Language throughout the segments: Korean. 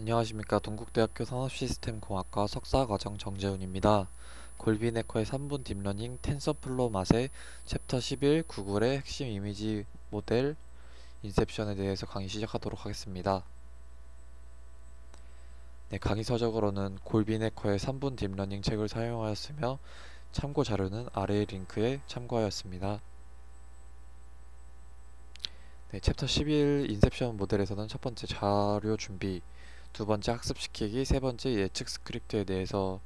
안녕하십니까. 동국대학교 산업시스템공학과 석사과정 정재훈입니다. 골비네커의 3분 딥러닝 텐서플로우 맛의 챕터 11 구글의 핵심 이미지 모델 인셉션에 대해서 강의 시작하도록 하겠습니다. 네, 강의 서적으로는 골비네커의 3분 딥러닝 책을 사용하였으며 참고 자료는 아래의 링크에 참고하였습니다. 네, 챕터 11 인셉션 모델에서는 첫 번째 자료 준비, 두 번째 학습시키기, 세 번째 예측 스크립트에 대해서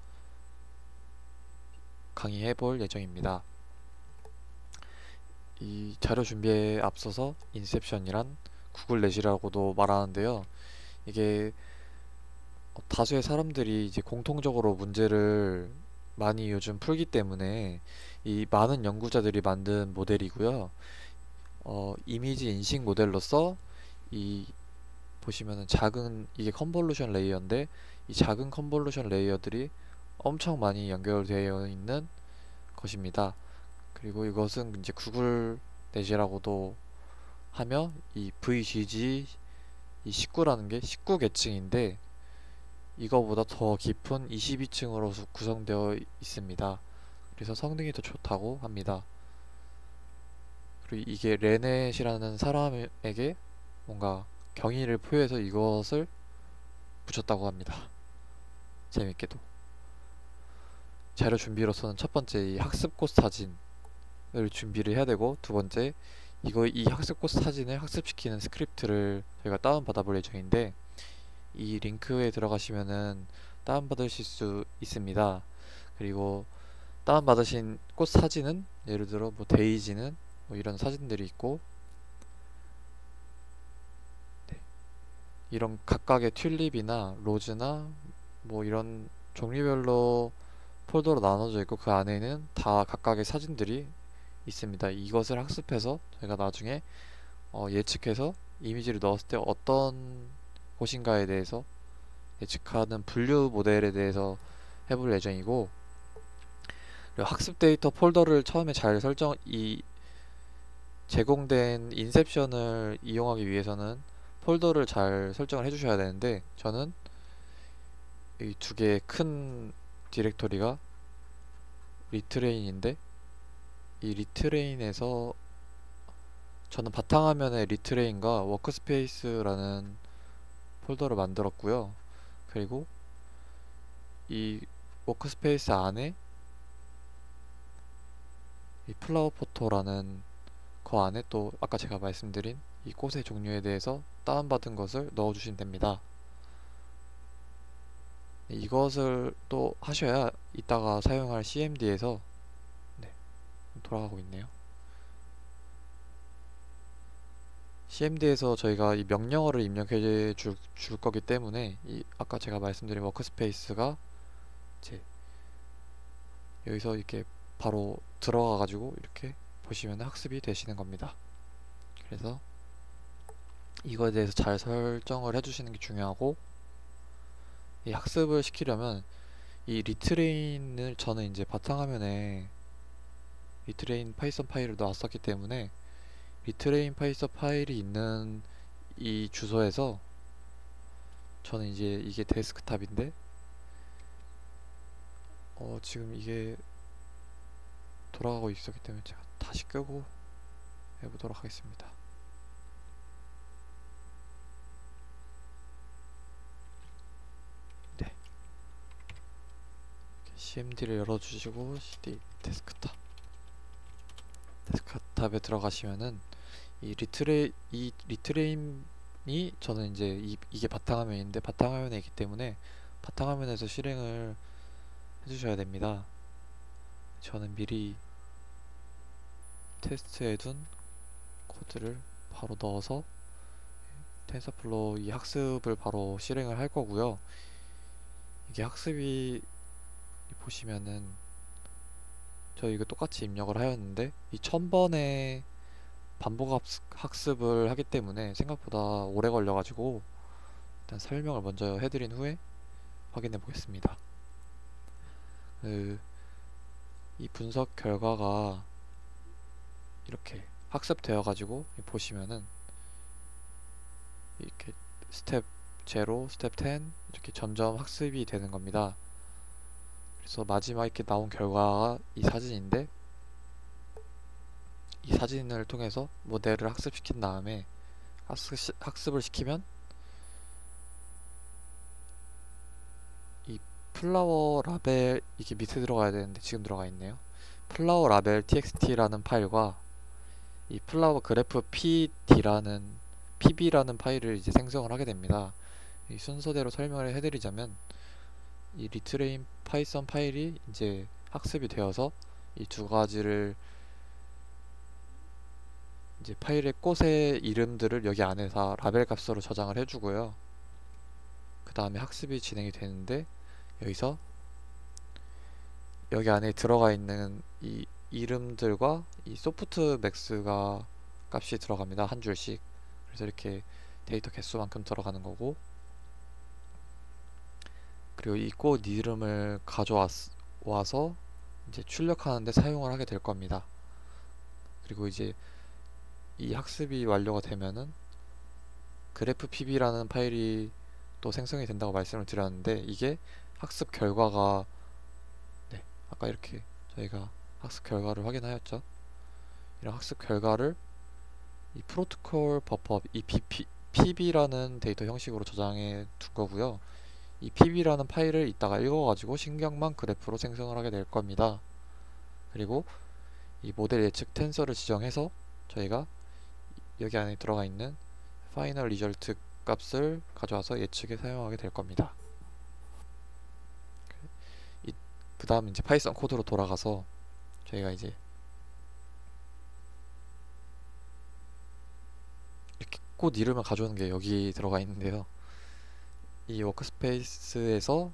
강의해 볼 예정입니다. 이 자료 준비에 앞서서 인셉션이란 구글넷이라고도 말하는데요. 이게 다수의 사람들이 이제 공통적으로 문제를 많이 요즘 풀기 때문에 이 많은 연구자들이 만든 모델이고요. 이미지 인식 모델로서 이 보시면은 작은 이게 컨볼루션 레이어인데 이 작은 컨볼루션 레이어들이 엄청 많이 연결되어 있는 것입니다. 그리고 이것은 이제 구글 넷이라고도 하며 이 VGG 이 19라는 게 19계층인데 이거보다 더 깊은 22층으로 구성되어 있습니다. 그래서 성능이 더 좋다고 합니다. 그리고 이게 레넷이라는 사람에게 뭔가 경의를 표해서 이것을 붙였다고 합니다. 재밌게도. 자료 준비로서는 첫 번째 이 학습 꽃 사진을 준비를 해야 되고, 두 번째 이 학습 꽃 사진을 학습시키는 스크립트를 저희가 다운받아 볼 예정인데, 이 링크에 들어가시면은 다운받으실 수 있습니다. 그리고 다운받으신 꽃 사진은 예를 들어 뭐 데이지는 뭐 이런 사진들이 있고, 네, 이런 각각의 튤립이나 로즈나 뭐 이런 종류별로 폴더로 나눠져 있고, 그 안에는 다 각각의 사진들이 있습니다. 이것을 학습해서 저희가 나중에 예측해서 이미지를 넣었을 때 어떤 곳인가에 대해서 예측하는 분류 모델에 대해서 해볼 예정이고, 그리고 학습 데이터 폴더를 처음에 잘 이 제공된 인셉션을 이용하기 위해서는 폴더를 잘 설정을 해주셔야 되는데, 저는 이 두 개의 큰 디렉토리가 리트레인인데, 이 리트레인에서 저는 바탕화면에 리트레인과 워크스페이스라는 폴더를 만들었고요. 그리고 이 워크스페이스 안에 이 플라워 포토라는 거 안에 또 아까 제가 말씀드린 이 꽃의 종류에 대해서 다운받은 것을 넣어주시면 됩니다. 이것을 또 하셔야 이따가 사용할 CMD에서 돌아가고 있네요. CMD에서 저희가 이 명령어를 입력해 줄 거기 때문에 이 아까 제가 말씀드린 워크스페이스가 이제 여기서 이렇게 바로 들어가 가지고 이렇게 보시면 학습이 되시는 겁니다. 그래서 이거에 대해서 잘 설정을 해주시는 게 중요하고, 이 학습을 시키려면 이 리트레인을 저는 이제 바탕화면에 리트레인 파이썬 파일을 놨었기 때문에 리트레인 파이썬 파일이 있는 이 주소에서 저는 이제 이게 데스크탑인데 지금 이게 돌아가고 있었기 때문에 제가 다시 끄고 해보도록 하겠습니다. 네, CMD를 열어주시고 CD 데스크탑에 들어가시면은 이 리트레인이 저는 이제 이게 바탕화면인데 바탕화면에 있기 때문에 바탕화면에서 실행을 해주셔야 됩니다. 저는 미리 테스트해둔 코드를 바로 넣어서 텐서플로우 이 학습을 바로 실행을 할 거고요. 이게 학습이 보시면은 저 이거 똑같이 입력을 하였는데 이 1000번의 반복 학습을 하기 때문에 생각보다 오래 걸려가지고 일단 설명을 먼저 해드린 후에 확인해 보겠습니다. 이 분석 결과가 이렇게 학습되어 가지고 보시면은 이렇게 스텝 제로, 스텝 10 이렇게 점점 학습이 되는 겁니다. 그래서 마지막에 이렇게 나온 결과가 이 사진인데, 이 사진을 통해서 모델을 학습시킨 다음에 학습을 시키면 이 플라워 라벨, 이게 밑에 들어가야 되는데 지금 들어가 있네요. 플라워 라벨 txt라는 파일과 이 플라워 그래프 pb라는 파일을 이제 생성을 하게 됩니다. 이 순서대로 설명을 해드리자면, 이 리트레인 파이썬 파일이 이제 학습이 되어서 이 두 가지를 이제 파일의 꽃의 이름들을 여기 안에서 라벨 값으로 저장을 해주고요. 그 다음에 학습이 진행이 되는데, 여기서 여기 안에 들어가 있는 이 이름들과 이 소프트 맥스가 값이 들어갑니다. 한 줄씩. 그래서 이렇게 데이터 개수만큼 들어가는 거고, 그리고 이 꽃 이름을 가져와서 이제 출력하는데 사용을 하게 될 겁니다. 그리고 이제 이 학습이 완료가 되면은 그래프 pb라는 파일이 또 생성이 된다고 말씀을 드렸는데, 이게 학습 결과가, 네, 아까 이렇게 저희가 학습 결과를 확인하였죠. 이런 학습 결과를 이 프로토콜 버퍼, 이 pb라는 데이터 형식으로 저장해 둔 거고요. 이 pb라는 파일을 이따가 읽어가지고 신경망 그래프로 생성을 하게 될 겁니다. 그리고 이 모델 예측 텐서를 지정해서 저희가 여기 안에 들어가 있는 파이널 리절트 값을 가져와서 예측에 사용하게 될 겁니다. 그 다음 이제 파이썬 코드로 돌아가서 저희가 이제 이렇게 꽃 이름을 가져오는 게 여기 들어가 있는데요. 이 워크스페이스에서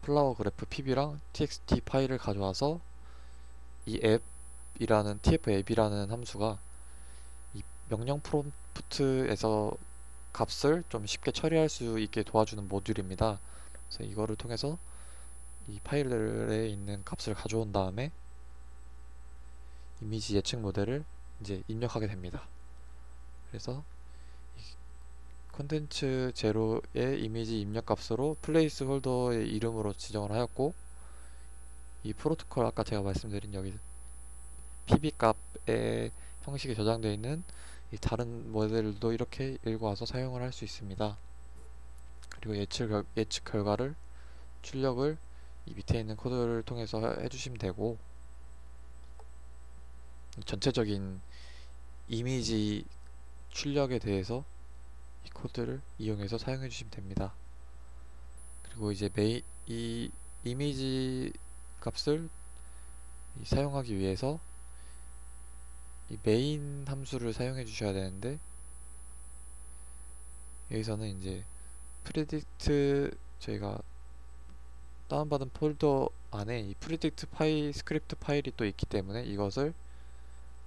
플라워 그래프 pb랑 txt 파일을 가져와서 이 앱이라는 tf 앱이라는 함수가 이 명령 프롬프트에서 값을 좀 쉽게 처리할 수 있게 도와주는 모듈입니다. 그래서 이거를 통해서 이 파일에 있는 값을 가져온 다음에 이미지 예측 모델을 이제 입력하게 됩니다. 그래서 콘텐츠 제로의 이미지 입력 값으로 플레이스 홀더의 이름으로 지정을 하였고, 이 프로토콜 아까 제가 말씀드린 여기 pb 값의 형식이 저장되어 있는 이 다른 모델도 이렇게 읽어와서 사용을 할 수 있습니다. 그리고 예측 결과를 출력을 이 밑에 있는 코드를 통해서 해주시면 되고, 전체적인 이미지 출력에 대해서 이 코드를 이용해서 사용해 주시면 됩니다. 그리고 이제 이 이미지 값을 사용하기 위해서 이 메인 함수를 사용해 주셔야 되는데, 여기서는 이제 프리딕트, 저희가 다운받은 폴더 안에 이 프리딕트 파일 스크립트 파일이 또 있기 때문에 이것을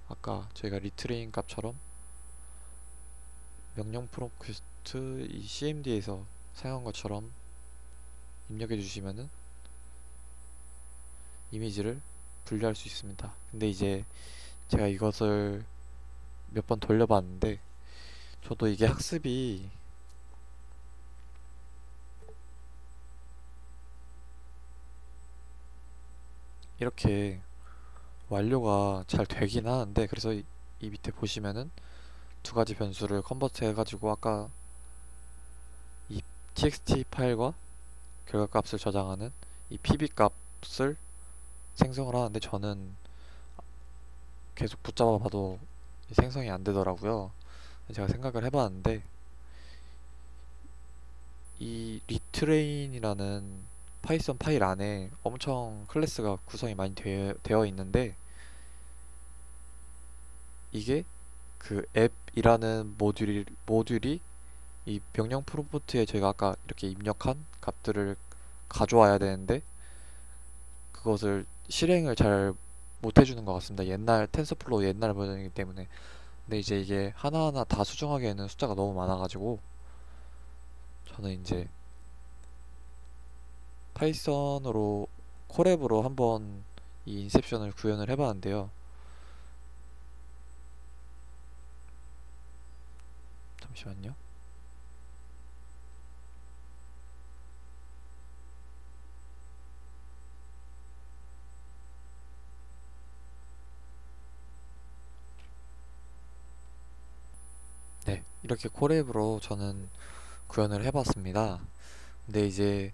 아까 저희가 리트레인 값처럼 명령 프롬프트 이 cmd에서 사용한 것처럼 입력해 주시면은 이미지를 분류할 수 있습니다. 근데 이제 제가 이것을 몇 번 돌려봤는데, 저도 이게 학습이 이렇게 완료가 잘 되긴 하는데, 그래서 이 밑에 보시면은 두 가지 변수를 컨버트 해가지고 아까 이 txt 파일과 결과 값을 저장하는 이 pb 값을 생성을 하는데, 저는 계속 붙잡아 봐도 생성이 안 되더라고요. 제가 생각을 해봤는데, 이 리트레인이라는 파이썬 파일 안에 엄청 클래스가 구성이 많이 되어 있는데, 이게 그 앱이라는 모듈이 이 명령 프롬프트에 저희가 아까 이렇게 입력한 값들을 가져와야 되는데, 그것을 실행을 잘 못해주는 것 같습니다. 옛날 텐서플로우 옛날 버전이기 때문에. 근데 이제 이게 하나하나 다 수정하기에는 숫자가 너무 많아가지고, 저는 이제 파이썬으로 콜앱으로 한번 이 인셉션을 구현을 해봤는데요. 잠시만요. 이렇게 콜앱으로 저는 구현을 해봤습니다. 근데 이제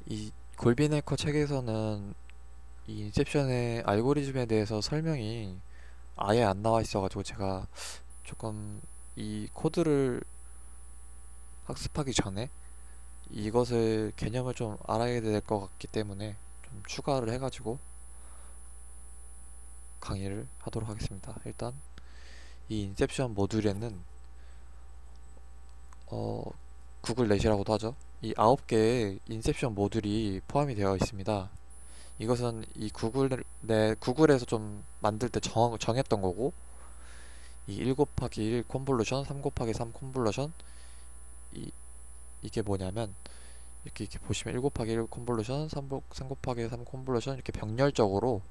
이 골빈 해커 책에서는 이 인셉션의 알고리즘에 대해서 설명이 아예 안 나와 있어가지고 제가 조금 이 코드를 학습하기 전에 이것을 개념을 좀 알아야 될 것 같기 때문에 좀 추가를 해가지고 강의를 하도록 하겠습니다. 일단 이 인셉션 모듈에는 어, 구글 넷이라고도 하죠. 이 9개의 인셉션 모듈이 포함이 되어 있습니다. 이것은 이 구글에서 좀 만들 때 정했던 거고, 이 1 곱하기 1 콘볼루션, 3 곱하기 3 콘볼루션, 이게 뭐냐면 이렇게 보시면 1 곱하기 1 콘볼루션, 3 곱하기 3 콘볼루션 이렇게 병렬적으로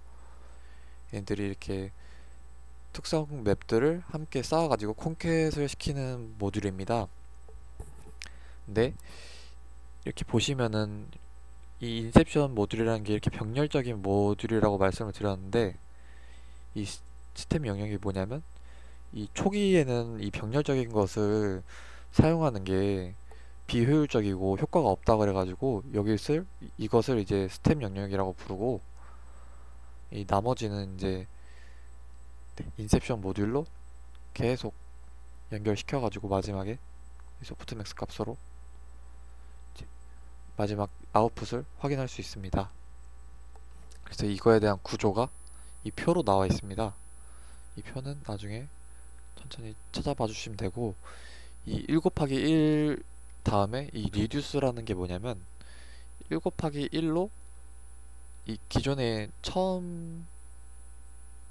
얘들이 이렇게 특성 맵들을 함께 쌓아가지고 콘캣을 시키는 모듈입니다. 근데 이렇게 보시면은 이 인셉션 모듈이라는 게 이렇게 병렬적인 모듈이라고 말씀을 드렸는데, 이 스텝 영역이 뭐냐면 이 초기에는 이 병렬적인 것을 사용하는 게 비효율적이고 효과가 없다 그래가지고 이것을 이제 스텝 영역이라고 부르고, 이 나머지는 이제 인셉션 모듈로 계속 연결시켜가지고 마지막에 소프트맥스 값으로 이제 마지막 아웃풋을 확인할 수 있습니다. 그래서 이거에 대한 구조가 이 표로 나와 있습니다. 이 표는 나중에 천천히 찾아봐 주시면 되고, 이 1 곱하기 1 다음에 이 리듀스라는 게 뭐냐면 1 곱하기 1로 이 기존의 처음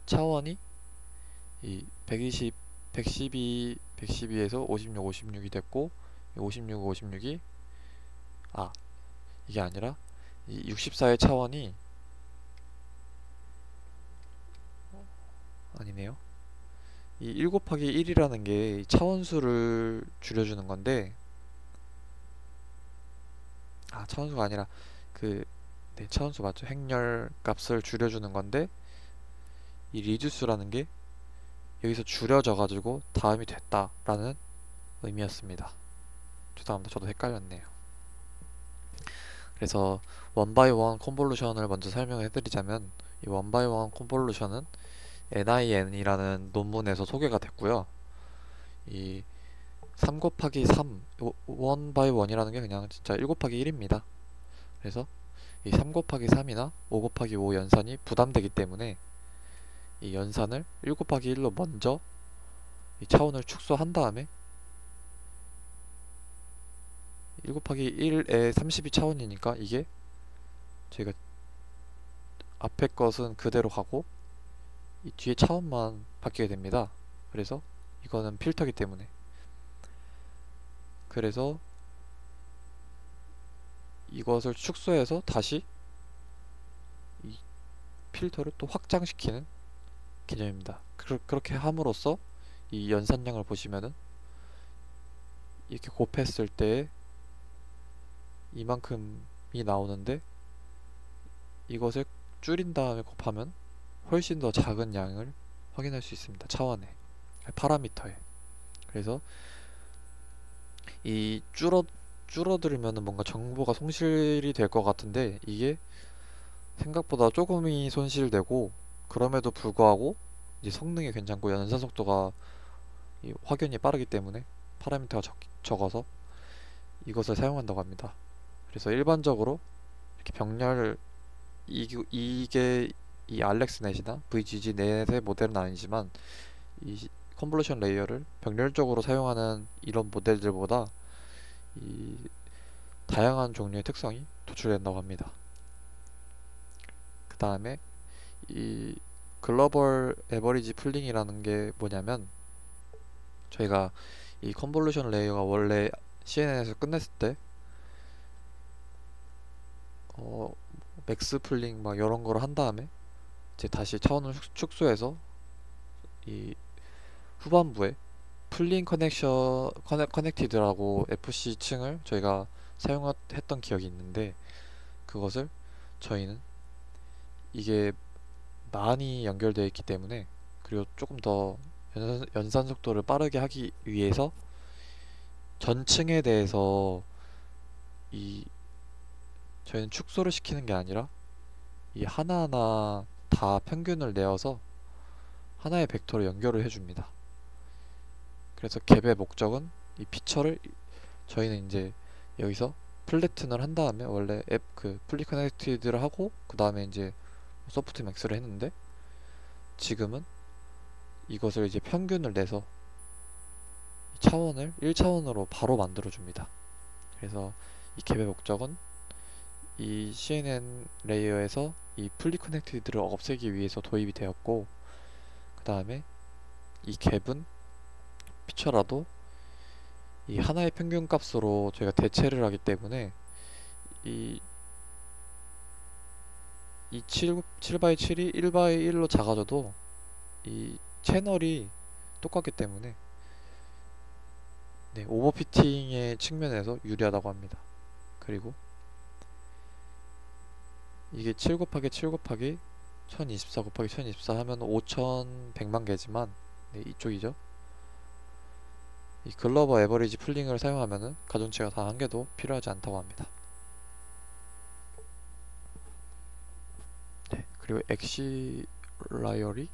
차원이 이 112에서 56이 됐고, 56이 이게 아니라 이 64의 차원이 아니네요. 이 1 곱하기 1이라는 게 차원수를 줄여주는 건데, 차원수가 아니라 차원수 맞죠? 행렬 값을 줄여주는 건데, 이 리듀스라는 게 여기서 줄여져 가지고 다음이 됐다라는 의미였습니다. 죄송합니다. 저도 헷갈렸네요. 그래서 원바이원 콘볼루션을 먼저 설명해 드리자면, 이 원바이원 콘볼루션은 NIN이라는 논문에서 소개가 됐고요. 이 3 곱하기 3, 원 바이 원이라는 게 그냥 진짜 1 곱하기 1입니다. 그래서 이 3 곱하기 3이나 5 곱하기 5 연산이 부담되기 때문에 이 연산을 1 곱하기 1로 먼저 이 차원을 축소한 다음에 1 곱하기 1에 32 차원이니까 이게 저희가 앞에 것은 그대로 가고 이 뒤에 차원만 바뀌게 됩니다. 그래서 이거는 필터기 때문에, 그래서 이것을 축소해서 다시 이 필터를 또 확장시키는 개념입니다. 그렇게 함으로써 이 연산량을 보시면은 이렇게 곱했을 때 이만큼이 나오는데, 이것을 줄인 다음에 곱하면 훨씬 더 작은 양을 확인할 수 있습니다. 차원에, 파라미터에. 그래서 이 줄어들면은 뭔가 정보가 손실이 될 것 같은데, 이게 생각보다 조금이 손실되고, 그럼에도 불구하고 이제 성능이 괜찮고 연산 속도가 확연히 빠르기 때문에 파라미터가 적어서 이것을 사용한다고 합니다. 그래서 일반적으로 이렇게 병렬, 이게 이 알렉스넷이나 VGG 넷의 모델은 아니지만 이 컨볼루션 레이어를 병렬적으로 사용하는 이런 모델들보다 이 다양한 종류의 특성이 도출된다고 합니다. 그 다음에 이 글로벌 에버리지 풀링이라는 게 뭐냐면, 저희가 이 컨볼루션 레이어가 원래 CNN에서 끝냈을 때 맥스 풀링 막 이런 거를 한 다음에 이제 다시 차원을 축소해서 이 후반부에 풀링 커넥티드라고 FC 층을 저희가 사용했던 기억이 있는데, 그것을 저희는 이게 많이 연결되어 있기 때문에, 그리고 조금 더 연산 속도를 빠르게 하기 위해서 전층에 대해서 이 저희는 축소를 시키는 게 아니라 이 하나하나 다 평균을 내어서 하나의 벡터로 연결을 해줍니다. 그래서 갭의 목적은 이 피처를 저희는 이제 여기서 플래튼을 한 다음에 원래 앱 그 풀리 커넥티드를 하고 그 다음에 이제 소프트 맥스를 했는데 지금은 이것을 이제 평균을 내서 차원을 1차원으로 바로 만들어 줍니다. 그래서 이 갭의 목적은 이 CNN 레이어에서 이 풀리 커넥티드를 없애기 위해서 도입이 되었고 그 다음에 이 갭은 피처라도 이 하나의 평균 값으로 저희가 대체를 하기 때문에 이 7x7이 1x1로 작아져도 이 채널이 똑같기 때문에 네, 오버피팅의 측면에서 유리하다고 합니다. 그리고 이게 7 곱하기 7 곱하기 1024 곱하기 1024 하면 5100만 개지만 네, 이쪽이죠. 이 글로벌 에버리지 풀링을 사용하면은 가중치가 단 한 개도 필요하지 않다고 합니다. 네, 그리고 엑시 라이어리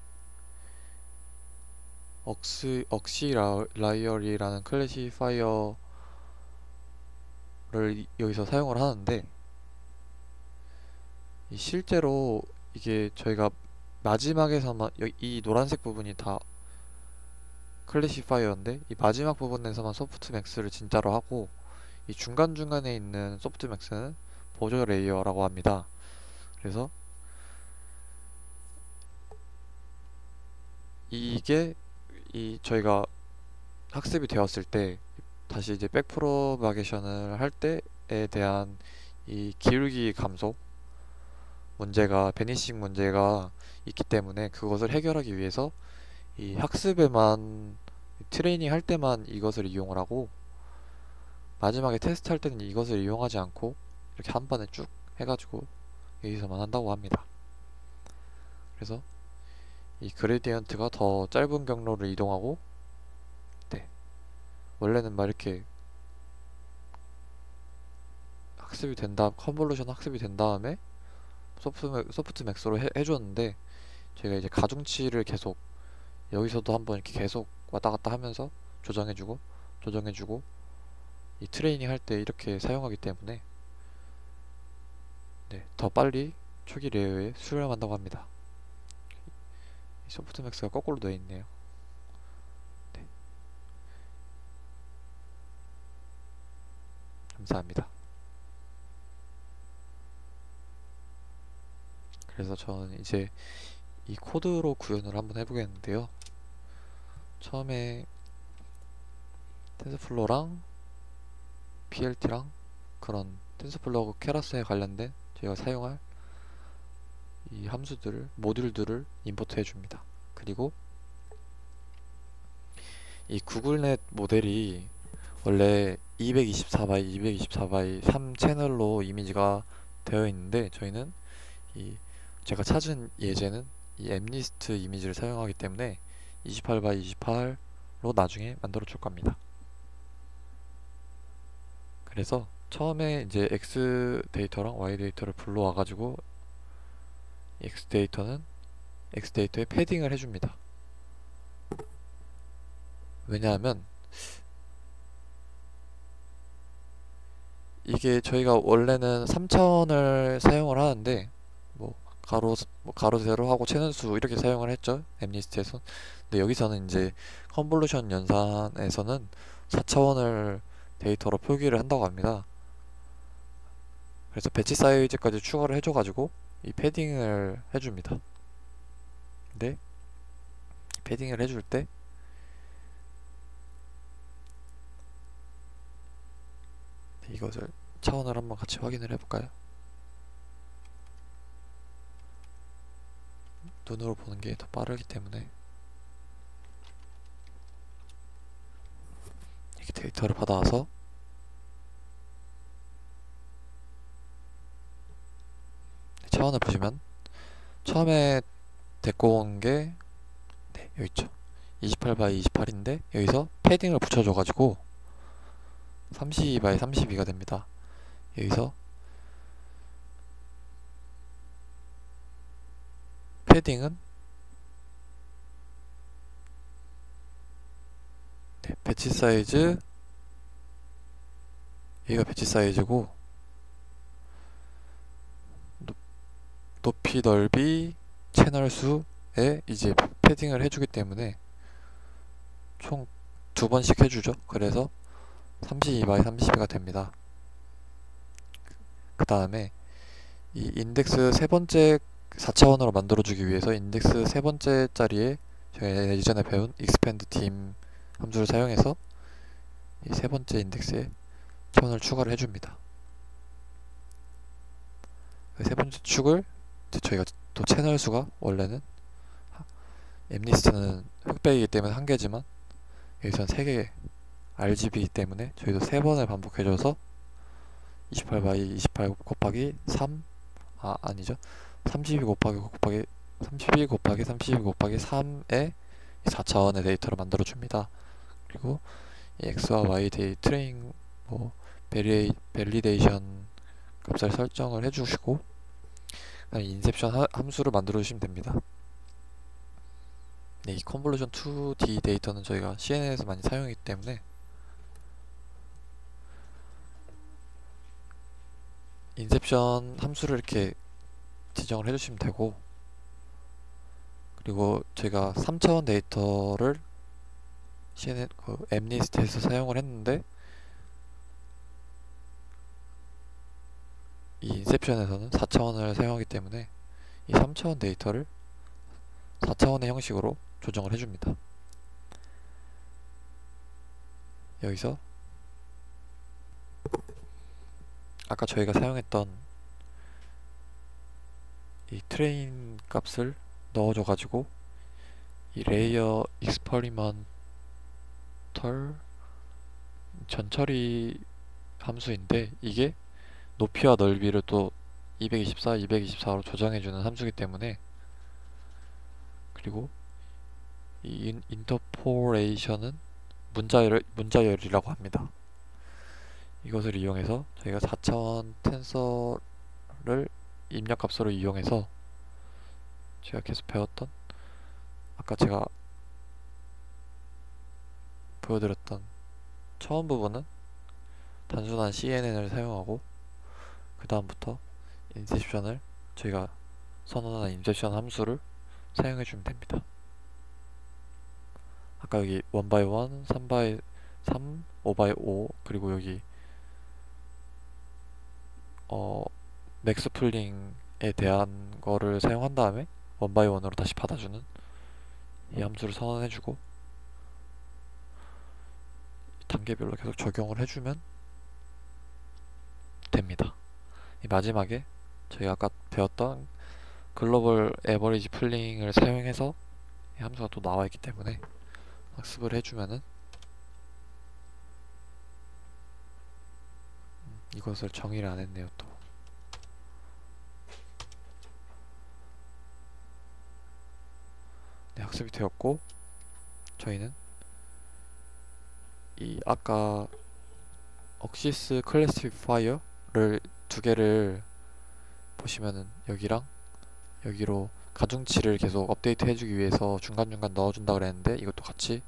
억시 라이어리라는 클래시파이어를 여기서 사용을 하는데 실제로 이게 저희가 마지막에서만 이 노란색 부분이 다 클래시파이어인데 이 마지막 부분에서만 소프트맥스를 진짜로 하고 이 중간중간에 있는 소프트맥스는 보조 레이어라고 합니다. 그래서 이게 저희가 학습이 되었을 때 다시 이제 백프로바게이션을 할 때에 대한 이 기울기 감소 문제가 베니싱 문제가 있기 때문에 그것을 해결하기 위해서 이 학습에만 트레이닝 할 때만 이것을 이용을 하고 마지막에 테스트 할 때는 이것을 이용하지 않고 이렇게 한 번에 쭉 해가지고 여기서만 한다고 합니다. 그래서 이 그레디언트가 더 짧은 경로를 이동하고 네, 원래는 막 이렇게 학습이 된 다음 컨볼루션 학습이 된 다음에 소프트 맥스로 해줬는데 제가 이제 가중치를 계속 여기서도 한번 이렇게 계속 왔다 갔다 하면서 조정해주고 이 트레이닝 할 때 이렇게 사용하기 때문에 네, 더 빨리 초기 레이어에 수렴한다고 합니다. 이 소프트맥스가 거꾸로 되어 있네요. 네. 감사합니다. 그래서 저는 이제 이 코드로 구현을 한번 해보겠는데요. 처음에 텐서플로우랑 PLT랑 그런 텐서플로우 케라스에 관련된 저희가 사용할 이 함수들을 모듈들을 임포트 해줍니다. 그리고 이 구글넷 모델이 원래 224x224x 3채널로 이미지가 되어 있는데 저희는 이 제가 찾은 예제는 이 엠리스트 이미지를 사용하기 때문에 28x28로 나중에 만들어 줄 겁니다. 그래서 처음에 이제 X 데이터랑 Y 데이터를 불러와 가지고 X 데이터에 패딩을 해줍니다. 왜냐하면 이게 저희가 원래는 3차원을 사용을 하는데 뭐 가로 세로 하고 채널수 이렇게 사용을 했죠, 엠리스트에서. 근데 여기서는 이제 컨볼루션 연산에서는 4차원을 데이터로 표기를 한다고 합니다. 그래서 배치 사이즈까지 추가를 해줘가지고 이 패딩을 해줍니다. 근데 패딩을 해줄 때 이것을 차원을 한번 같이 확인을 해볼까요? 눈으로 보는 게 더 빠르기 때문에 이렇게 데이터를 받아와서 차원을 보시면 처음에 데리고 온 게 네, 여기 있죠. 28x28인데 여기서 패딩을 붙여줘가지고 32 x 32가 됩니다. 여기서 패딩은 네, 배치 사이즈, 여기가 배치 사이즈고 높이, 넓이, 채널 수에 이제 패딩을 해주기 때문에 총 2번씩 해주죠. 그래서 32 x 32가 됩니다. 그 다음에 이 인덱스 세 번째 4차원으로 만들어주기 위해서 인덱스 세 번째 자리에 저희가 예전에 배운 expand team 함수를 사용해서 이 세 번째 인덱스에 차원을 추가를 해줍니다. 그 세 번째 축을 저희가 또 채널 수가 원래는 엠리스트는 흑백이기 때문에 한 개지만 여기선 3개 RGB이기 때문에 저희도 3번을 반복해줘서 28 곱하기 3, 아니죠, 32 곱하기 32 곱하기 32 곱하기 3의 4차원의 데이터를 만들어 줍니다. 그리고 이 x와 y 트레이닝 밸리데이션 값을 설정을 해주시고 인셉션 함수를 만들어 주시면 됩니다. 네, 이 컨볼루션 2D 데이터는 저희가 CNN에서 많이 사용하기 때문에 인셉션 함수를 이렇게 지정을 해주시면 되고, 그리고 저희가 3차원 데이터를 CNN 엠리스트에서 사용을 했는데 이 인셉션에서는 4차원을 사용하기 때문에 이 3차원 데이터를 4차원의 형식으로 조정을 해줍니다. 여기서 아까 저희가 사용했던 이 트레인 값을 넣어줘 가지고 이 레이어 익스퍼리먼털 전처리 함수인데, 이게 높이와 넓이를 또 224, 224로 조정해주는 함수이기 때문에, 그리고 이 인터포레이션은 문자열이라고 합니다. 이것을 이용해서 저희가 4차원 텐서를 입력값으로 이용해서 제가 계속 배웠던, 아까 제가 보여드렸던 처음 부분은 단순한 CNN을 사용하고, 그 다음부터 인셉션을 저희가 선언한 인셉션 함수를 사용해주면 됩니다. 아까 여기 1x1, 3x3, 5x5, 그리고 여기 맥스 풀링에 대한 거를 사용한 다음에 1x1으로 다시 받아주는 이 함수를 선언해주고 단계별로 계속 적용을 해주면 됩니다. 이 마지막에 저희가 아까 배웠던 글로벌 에버리지 풀링을 사용해서 이 함수가 또 나와있기 때문에 학습을 해주면은 이것을 정의를 안 했네요. 또 네, 학습이 되었고, 저희는 이 아까 억시스 클래시파이어를 2개를 보시면은 여기랑 여기로 가중치를 계속 업데이트 해주기 위해서 중간중간 넣어준다 그랬는데, 이것도 같이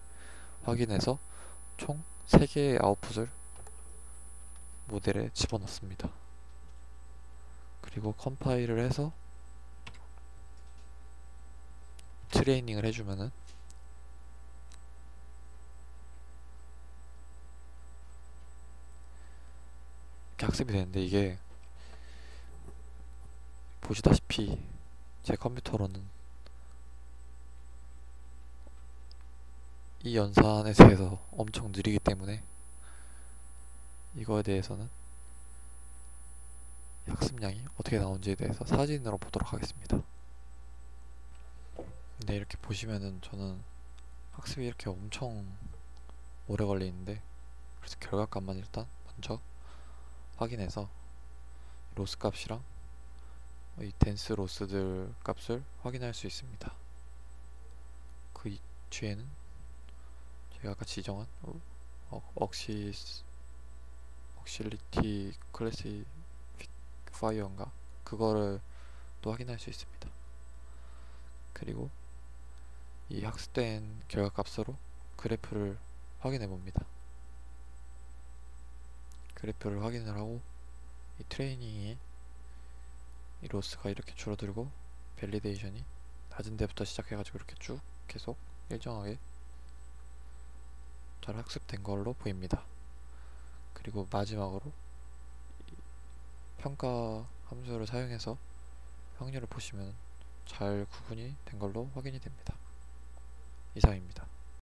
확인해서 총 3개의 아웃풋을 모델에 집어넣습니다. 그리고 컴파일을 해서 트레이닝을 해주면은 이렇게 학습이 되는데, 이게 보시다시피 제 컴퓨터로는 이 연산에 대해서 엄청 느리기 때문에 이거에 대해서는 학습량이 어떻게 나온지에 대해서 사진으로 보도록 하겠습니다. 근데 이렇게 보시면은 저는 학습이 이렇게 엄청 오래 걸리는데, 그래서 결과값만 일단 먼저 확인해서 로스 값이랑 이 댄스 로스들 값을 확인할 수 있습니다. 그 뒤에는 제가 아까 지정한 억시스 복실리티 클래시파이어인가 그거를 또 확인할 수 있습니다. 그리고 이 학습된 결과값으로 그래프를 확인해 봅니다. 그래프를 확인을 하고 이 트레이닝이 이 로스가 이렇게 줄어들고 밸리데이션이 낮은 데부터 시작해가지고 이렇게 쭉 계속 일정하게 잘 학습된 걸로 보입니다. 그리고 마지막으로 평가 함수를 사용해서 확률을 보시면 잘 구분이 된 걸로 확인이 됩니다. 이상입니다.